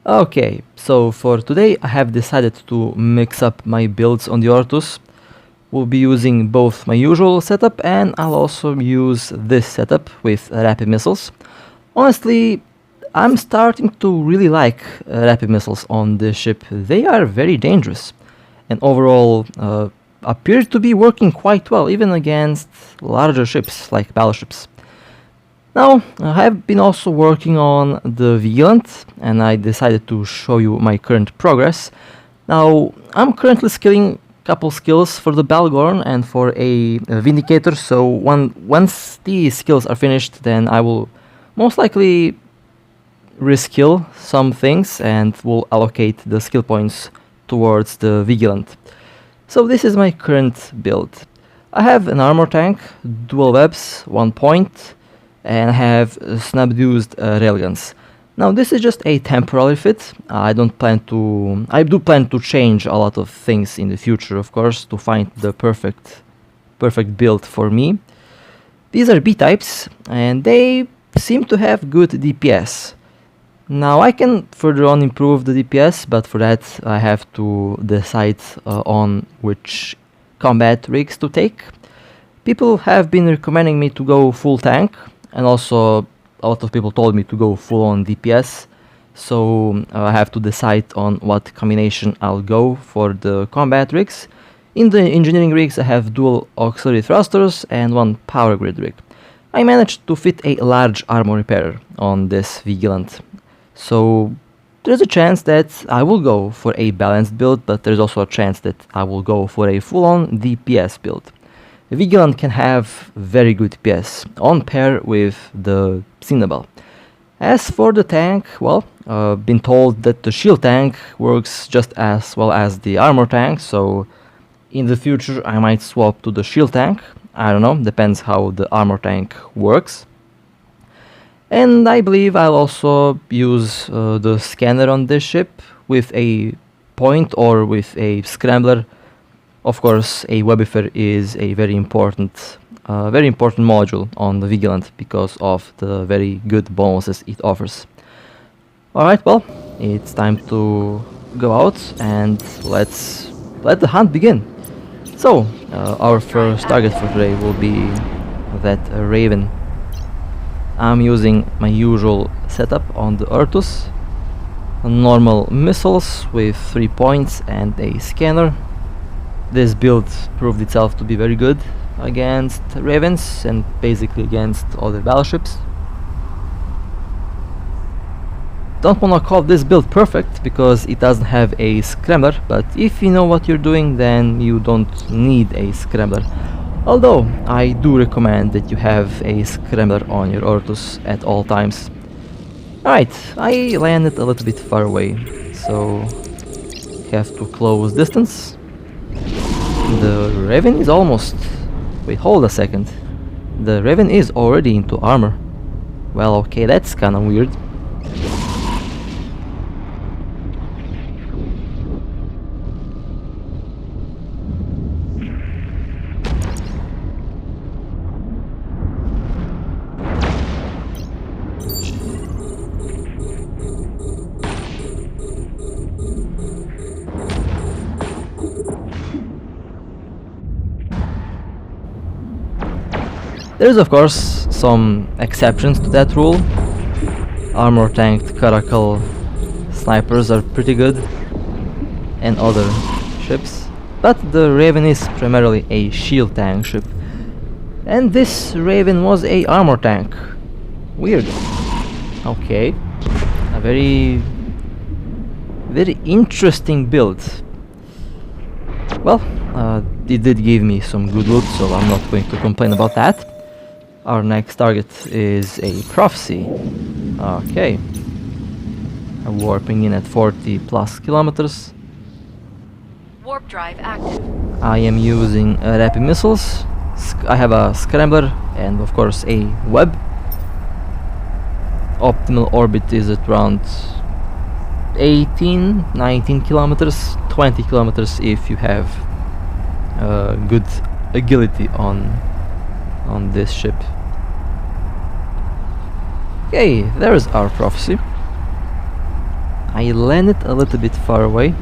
Okay, so for today I have decided to mix up my builds on the Orthrus. We'll be using both my usual setup and I'll also use this setup with rapid missiles. Honestly, I'm starting to really like rapid missiles on this ship. They are very dangerous and overall appear to be working quite well even against larger ships like battleships. Now, I have been also working on the Vigilant, and I decided to show you my current progress. Now, I'm currently skilling a couple skills for the Balgorn and for a Vindicator, so once these skills are finished, then I will most likely reskill some things and will allocate the skill points towards the Vigilant. So this is my current build. I have an armor tank, dual webs, 1 point, and I have snub-used railguns. Now this is just a temporary fit. I do plan to change a lot of things in the future, of course, to find the perfect build for me. These are B-types, and they seem to have good DPS. Now I can further on improve the DPS, but for that I have to decide on which combat rigs to take. People have been recommending me to go full tank, and also a lot of people told me to go full on DPS, so I have to decide on what combination I'll go for the combat rigs. In the engineering rigs I have dual auxiliary thrusters and 1 power grid rig. I managed to fit a large armor repairer on this Vigilant, so there's a chance that I will go for a balanced build, but there's also a chance that I will go for a full-on DPS build. The Vigilant can have very good DPS on pair with the Cinnabel. As for the tank, well, been told that the shield tank works just as well as the armor tank, so in the future I might swap to the shield tank. I don't know, depends how the armor tank works. And I believe I'll also use the scanner on this ship with a point or with a scrambler. Of course, a Webifer is a very important module on the Vigilant because of the very good bonuses it offers. Alright, well, it's time to go out and let's let the hunt begin. So, our first target for today will be that Raven. I'm using my usual setup on the Orthrus. Normal missiles with 3 points and a scanner. This build proved itself to be very good against Ravens and basically against other battleships. Don't wanna call this build perfect because it doesn't have a scrambler, but if you know what you're doing then you don't need a scrambler. Although I do recommend that you have a scrambler on your Orthrus at all times. Alright, I landed a little bit far away, so have to close distance. The Raven is almost... Wait, hold a second. The Raven is already into armor. Well, okay, that's kinda weird. There's of course some exceptions to that rule. Armor tanked Caracal snipers are pretty good, and other ships, but the Raven is primarily a shield tank ship, and this Raven was a armor tank. Weird. Okay, a very interesting build. Well, it did give me some good loot, so I'm not going to complain about that. Our next target is a Prophecy. Okay. Warping in at 40 plus kilometers. Warp drive active. I am using rapid missiles. I have a scrambler and of course a web. Optimal orbit is at around 19 kilometers, 20 kilometers if you have good agility on this ship. Okay, there is our Prophecy. I landed a little bit far away,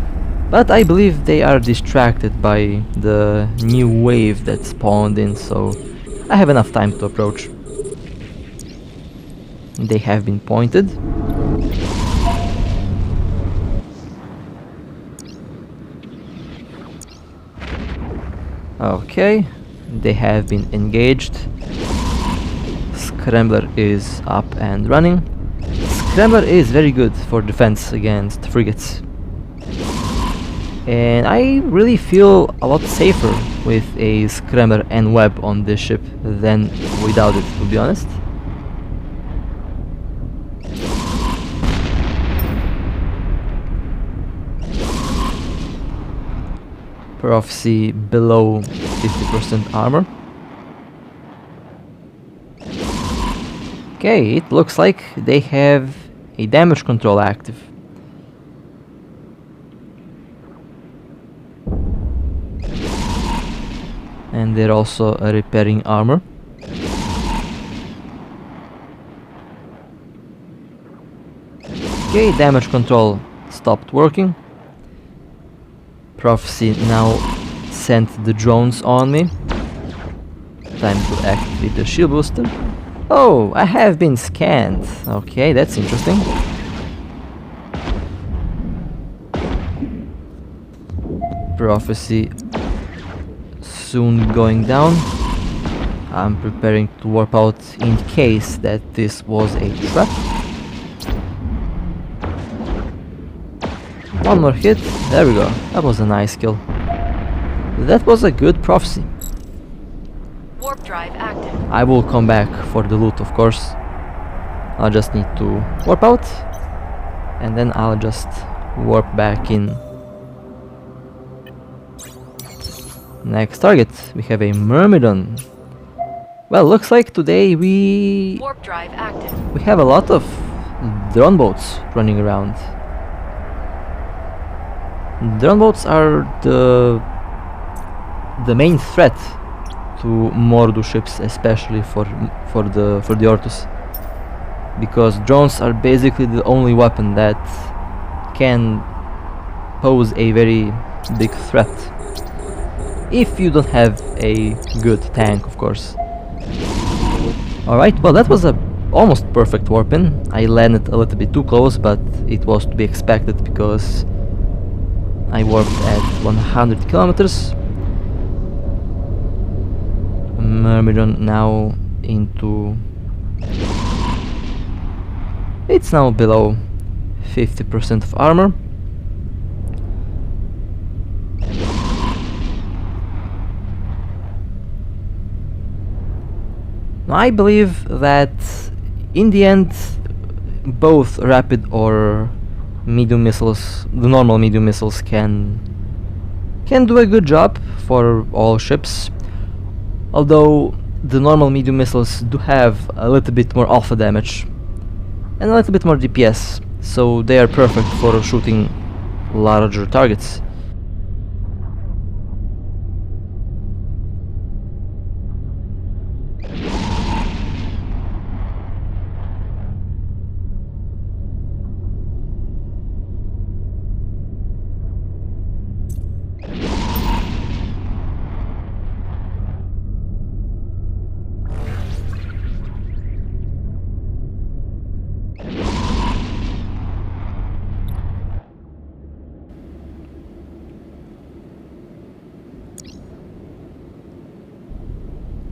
but I believe they are distracted by the new wave that spawned in, so I have enough time to approach. They have been pointed. Okay, they have been engaged. Scrambler is up and running. Scrambler is very good for defense against frigates. And I really feel a lot safer with a Scrambler and web on this ship than without it, to be honest. Prophecy below 50% armor. Okay, it looks like they have a damage control active. And they're also repairing armor. Okay, damage control stopped working. Prophecy now sent the drones on me. Time to activate the shield booster. Oh, I have been scanned. Okay, that's interesting. Prophecy soon going down. I'm preparing to warp out in case that this was a trap. One more hit, there we go, that was a nice kill. That was a good prophecy. Warp drive active. I will come back for the loot, of course. I'll just need to warp out, and then I'll just warp back in. Next target, we have a Myrmidon. Well, looks like today Warp drive active. we have a lot of drone boats running around. Drone boats are the main threat to Mordu ships, especially for the Orthrus, because drones are basically the only weapon that can pose a very big threat. If you don't have a good tank, of course. Alright, well, that was a almost perfect warp in. I landed a little bit too close, but it was to be expected because I warped at 100 kilometers. Myrmidon now into... It's now below 50% of armor. I believe that in the end both rapid or medium missiles, the normal medium missiles can do a good job for all ships, although the normal medium missiles do have a little bit more alpha damage and a little bit more DPS, so they are perfect for shooting larger targets.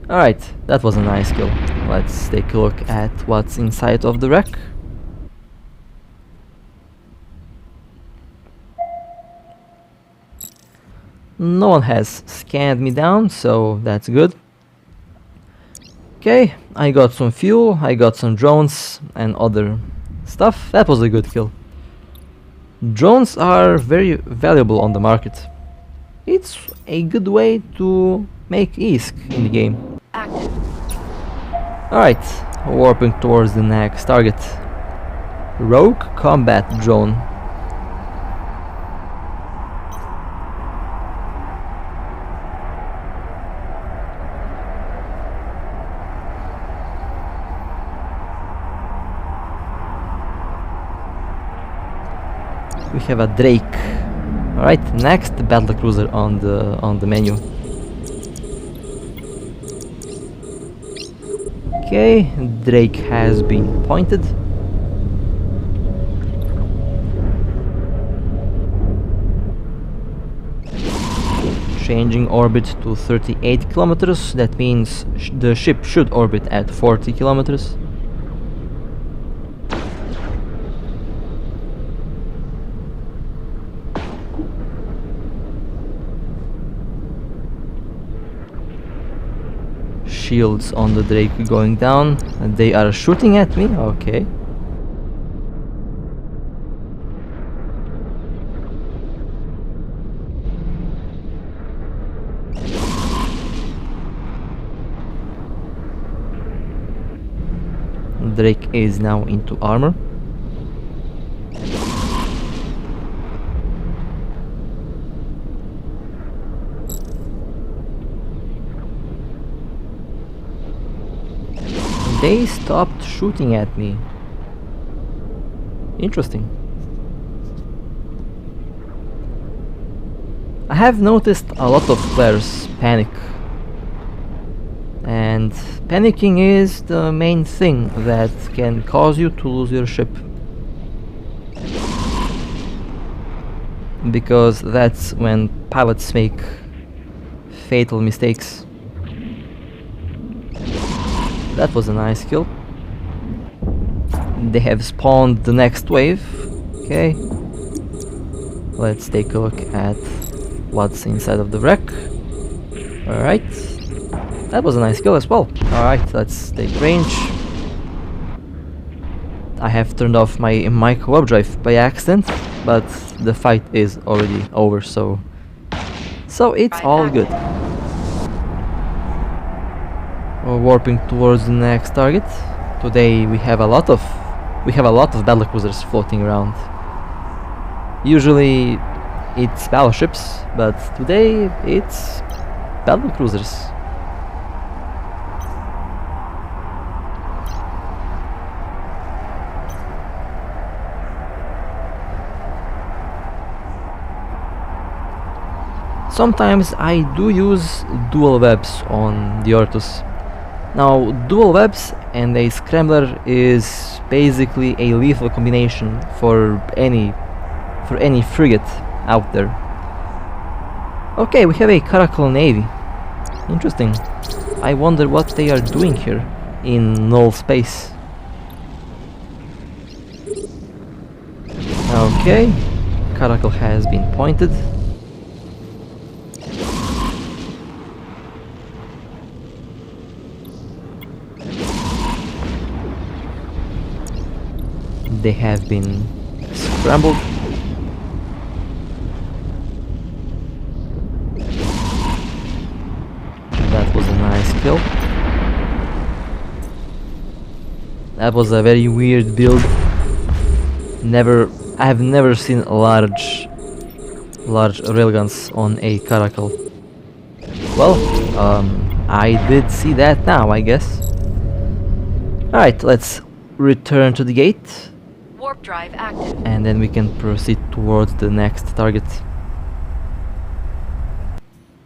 Alright, that was a nice kill. Let's take a look at what's inside of the wreck. No one has scanned me down, so that's good. Okay, I got some fuel, I got some drones and other stuff. That was a good kill. Drones are very valuable on the market. It's a good way to make ISK in the game. Active. Alright, warping towards the next target. Rogue combat drone. we have a Drake. Alright, next battlecruiser on the menu. Okay, Drake has been pointed. Changing orbit to 38 kilometers, that means the ship should orbit at 40 kilometers. Shields on the Drake going down, and they are shooting at me, okay. Drake is now into armor. They stopped shooting at me. Interesting. I have noticed a lot of players panic. And panicking is the main thing that can cause you to lose your ship. Because that's when pilots make fatal mistakes. That was a nice kill. They have spawned the next wave. Okay. Let's take a look at what's inside of the wreck. Alright. That was a nice kill as well. Alright, let's take range. I have turned off my micro warp drive by accident, but the fight is already over, so it's all good. We're warping towards the next target. Today we have a lot of battlecruisers floating around. Usually it's battleships, but today it's battlecruisers. Sometimes I do use dual webs on the Orthrus. Now, dual webs and a scrambler is basically a lethal combination for any frigate out there. Okay, we have a Caracal Navy. Interesting. I wonder what they are doing here in null space. Okay, Caracal has been pointed. They have been scrambled. That was a nice kill. That was a very weird build. I have never seen large railguns on a Caracal. Well, I did see that now, I guess. Alright, let's return to the gate. Warp drive active. And then we can proceed towards the next target.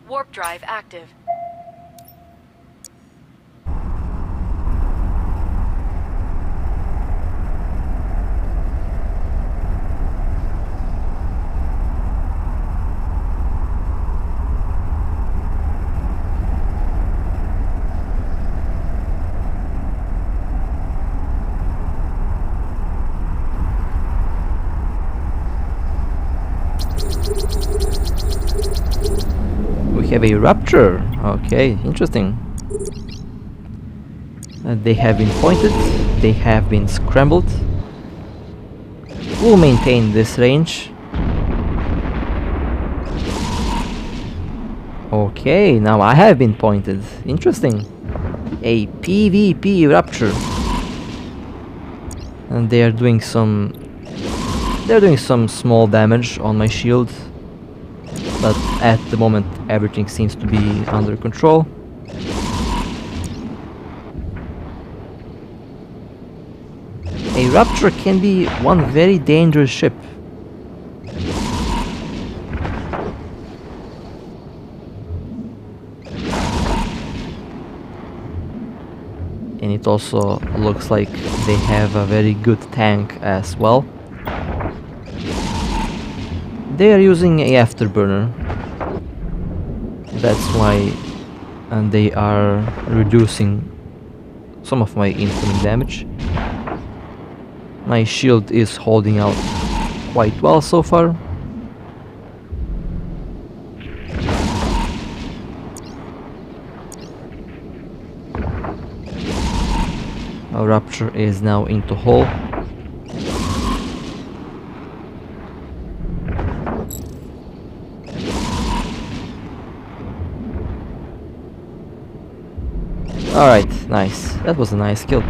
Warp drive active. We have a Rapture. Okay, interesting. They have been pointed. They have been scrambled. We'll maintain this range. Okay, now I have been pointed. Interesting. A PvP Rapture. And they are doing some small damage on my shield. But at the moment everything seems to be under control. A Rapture can be one very dangerous ship. and it also looks like they have a very good tank as well. They are using a afterburner. That's why they are reducing some of my incoming damage. My shield is holding out quite well so far. Our Rapture is now into hull. Alright, nice. That was a nice kill.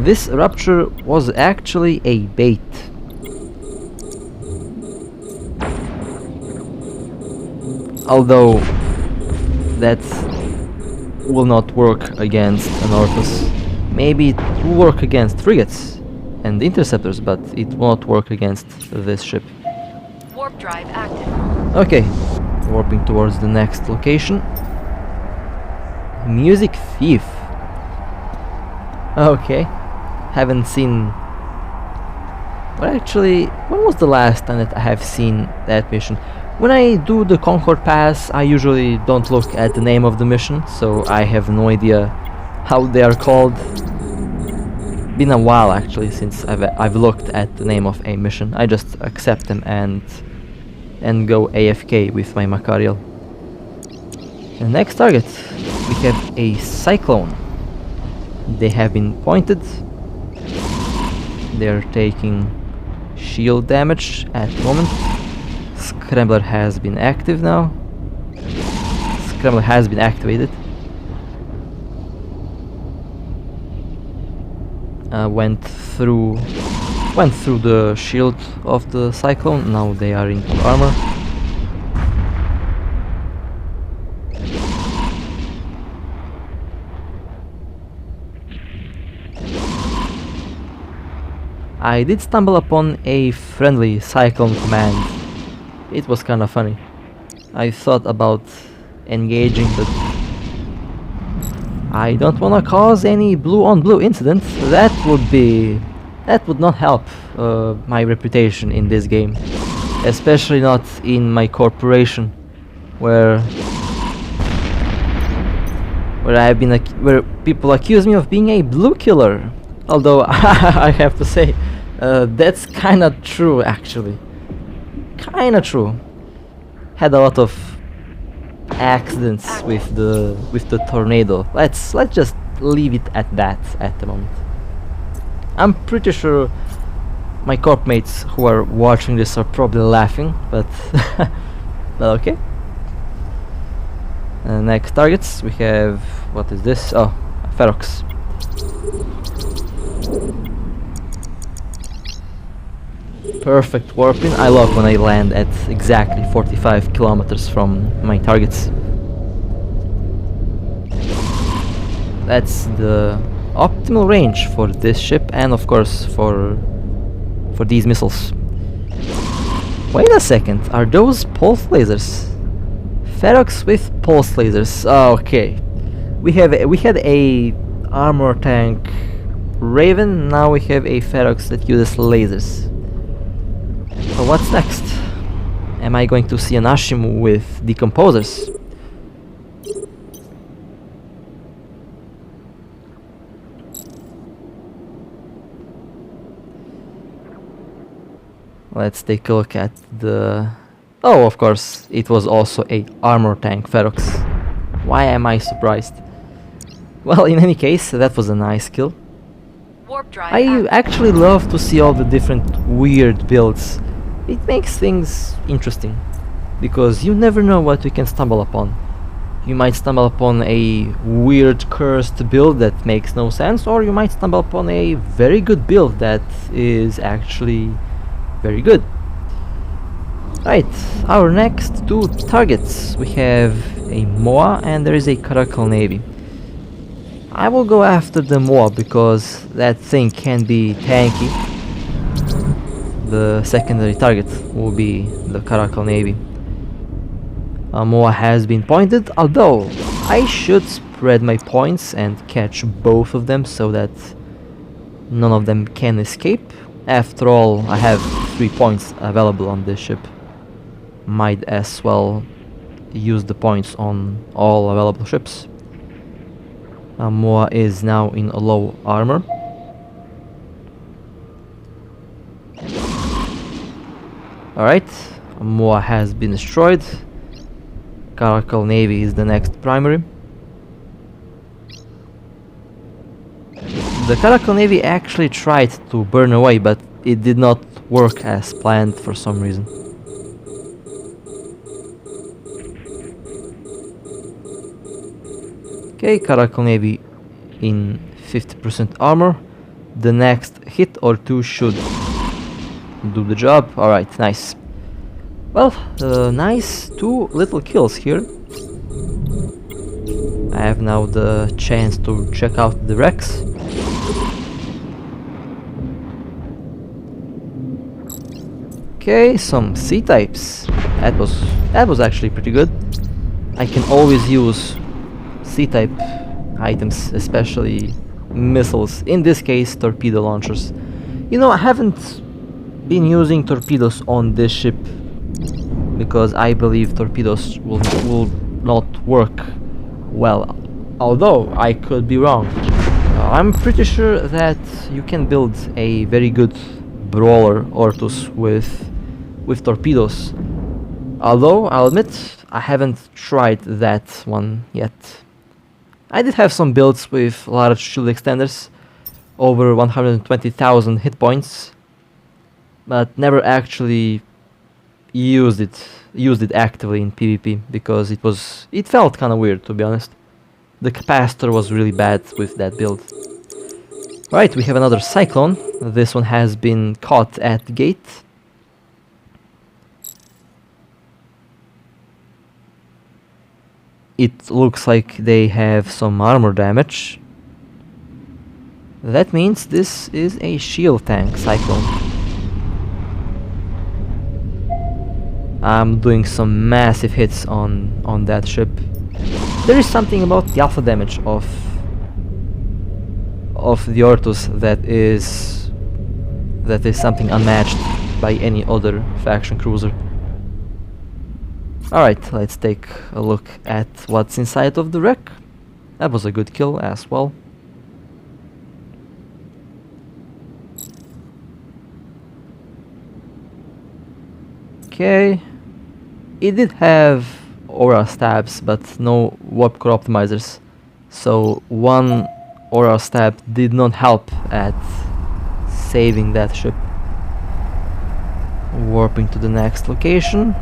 This Rapture was actually a bait. Although that will not work against an Orthrus. Maybe it will work against frigates and interceptors, but it won't work against this ship. Warp drive active. Okay, warping towards the next location. Music Thief. Okay, haven't seen... Well, actually, when was the last time that I have seen that mission? When I do the Concord Pass, I usually don't look at the name of the mission, so I have no idea how they are called. Been a while actually since I've looked at the name of a mission. I just accept them and go AFK with my Macarial. The next target, we have a Cyclone. They have been pointed. They're taking shield damage at the moment. Scrambler has been active now. Scrambler has been activated. Went through the shield of the Cyclone. Now they are in armor. I did stumble upon a friendly Cyclone command. It was kinda funny. I thought about engaging, but I don't wanna cause any blue-on-blue incident. That would not help my reputation in this game, especially not in my corporation, where where people accuse me of being a blue killer. Although I have to say, that's kinda true actually. Kinda true. Had a lot of accidents with the tornado. Let's just leave it at that at the moment. I'm pretty sure my corp mates who are watching this are probably laughing, but but okay. Next targets we have, what is this? Oh, Ferrox. Perfect warping. I love when I land at exactly 45 kilometers from my targets. That's the optimal range for this ship and of course for these missiles. Wait a second, are those pulse lasers? Ferrox with pulse lasers. Okay. We had a armor tank Raven, now we have a Ferrox that uses lasers. So what's next? Am I going to see an Ashimu with decomposers? Let's take a look at the... Oh, of course, it was also a armor tank Ferrox. Why am I surprised? Well, in any case, that was a nice kill. Warp drive I active. actually love to see all the different weird builds. It makes things interesting, because you never know what you can stumble upon. You might stumble upon a weird cursed build that makes no sense, or you might stumble upon a very good build that is actually very good. Right, our next two targets. We have a Moa and there is a Caracal Navy. I will go after the Moa because that thing can be tanky. The secondary target will be the Caracal Navy. Moa has been pointed, although I should spread my points and catch both of them so that none of them can escape. After all, I have 3 points available on this ship. Might as well use the points on all available ships. Moa is now in a low armor. Alright, Moa has been destroyed. Caracal Navy is the next primary. The Caracal Navy actually tried to burn away, but it did not work as planned for some reason. Okay, Caracal Navy in 50% armor. The next hit or 2 should do the job. Alright, nice. Well, nice 2 little kills here. I have now the chance to check out the wrecks. Okay, some C-types. That was actually pretty good. I can always use C-type items, especially missiles. In this case, torpedo launchers. You know, I haven't been using torpedoes on this ship because I believe torpedoes will not work well. Although I could be wrong. I'm pretty sure that you can build a very good brawler Orthrus with torpedoes. Although I'll admit I haven't tried that one yet. I did have some builds with large shield extenders, over 120,000 hit points, but never actually used it actively in PvP because it felt kind of weird, to be honest. The capacitor was really bad with that build. Right, we have another Cyclone. This one has been caught at the gate. It looks like they have some armor damage. That means this is a shield tank Cyclone. I'm doing some massive hits on that ship. There is something about the alpha damage of the Orthrus that is something unmatched by any other faction cruiser. Alright, let's take a look at what's inside of the wreck. That was a good kill as well. Okay, it did have aura stabs but no warp core optimizers, so one aura stab did not help at saving that ship. Warping to the next location.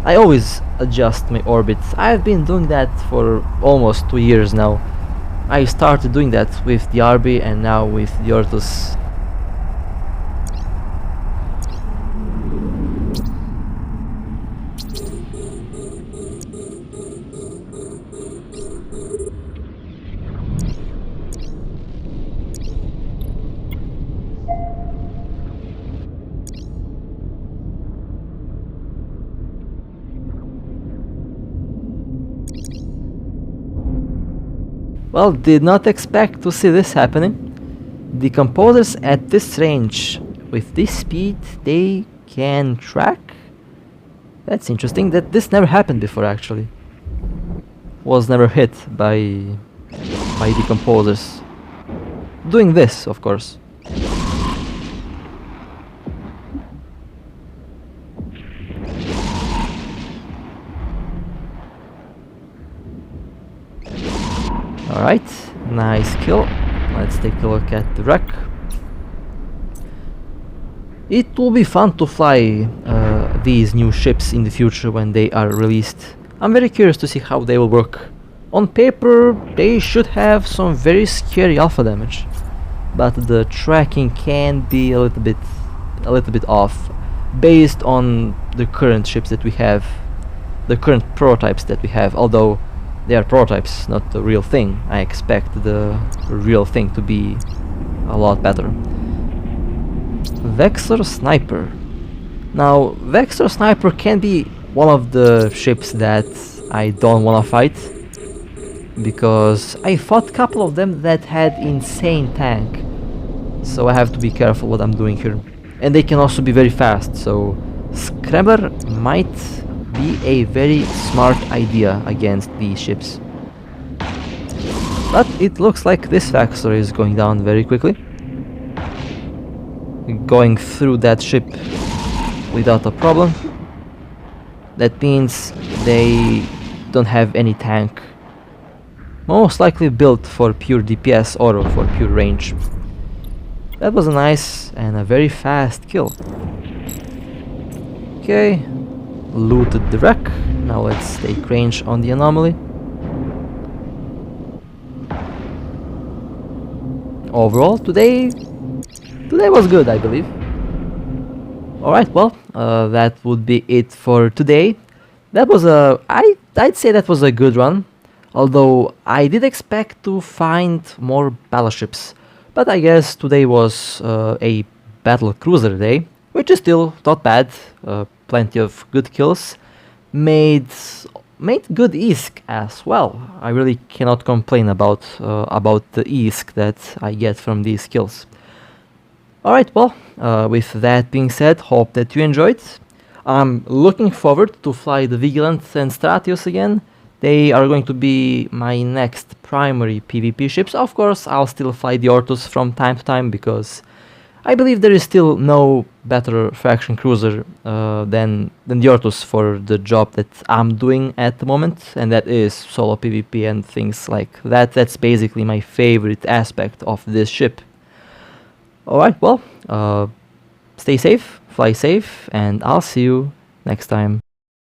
I always adjust my orbit. I've been doing that for almost 2 years now. I started doing that with the RB and now with the Orthrus. Well, did not expect to see this happening. The composers at this range, with this speed, they can track? That's interesting, that this never happened before actually. Was never hit by the composers. Doing this, of course. Alright, nice kill. Let's take a look at the wreck. It will be fun to fly these new ships in the future when they are released. I'm very curious to see how they will work. On paper, they should have some very scary alpha damage, but the tracking can be a little bit off, based on the current ships that we have, the current prototypes that we have. Although they are prototypes, not the real thing. I expect the real thing to be a lot better. Vexor Sniper. Now, Vexor Sniper can be one of the ships that I don't want to fight. because I fought a couple of them that had insane tank. So I have to be careful what I'm doing here. And they can also be very fast, so Scrambler might be a very smart idea against these ships. But it looks like this factory is going down very quickly. Going through that ship without a problem. That means they don't have any tank. Most likely built for pure DPS or for pure range. That was a nice and a very fast kill. Okay, looted the wreck. Now let's take range on the anomaly. Overall, today was good, I believe. Alright, well, that would be it for today. That was I'd say that was a good run. Although I did expect to find more battleships. But I guess today was a battle cruiser day, which is still not bad. Plenty of good kills. Made good ISK as well. I really cannot complain about the ISK that I get from these kills. Alright, well, with that being said, hope that you enjoyed. I'm looking forward to fly the Vigilant and Stratius again. They are going to be my next primary PvP ships. Of course, I'll still fly the Orthrus from time to time because I believe there is still no better faction cruiser than the Orthrus for the job that I'm doing at the moment, and that is solo PvP and things like that. That's basically my favorite aspect of this ship. Alright, well, stay safe, fly safe, and I'll see you next time.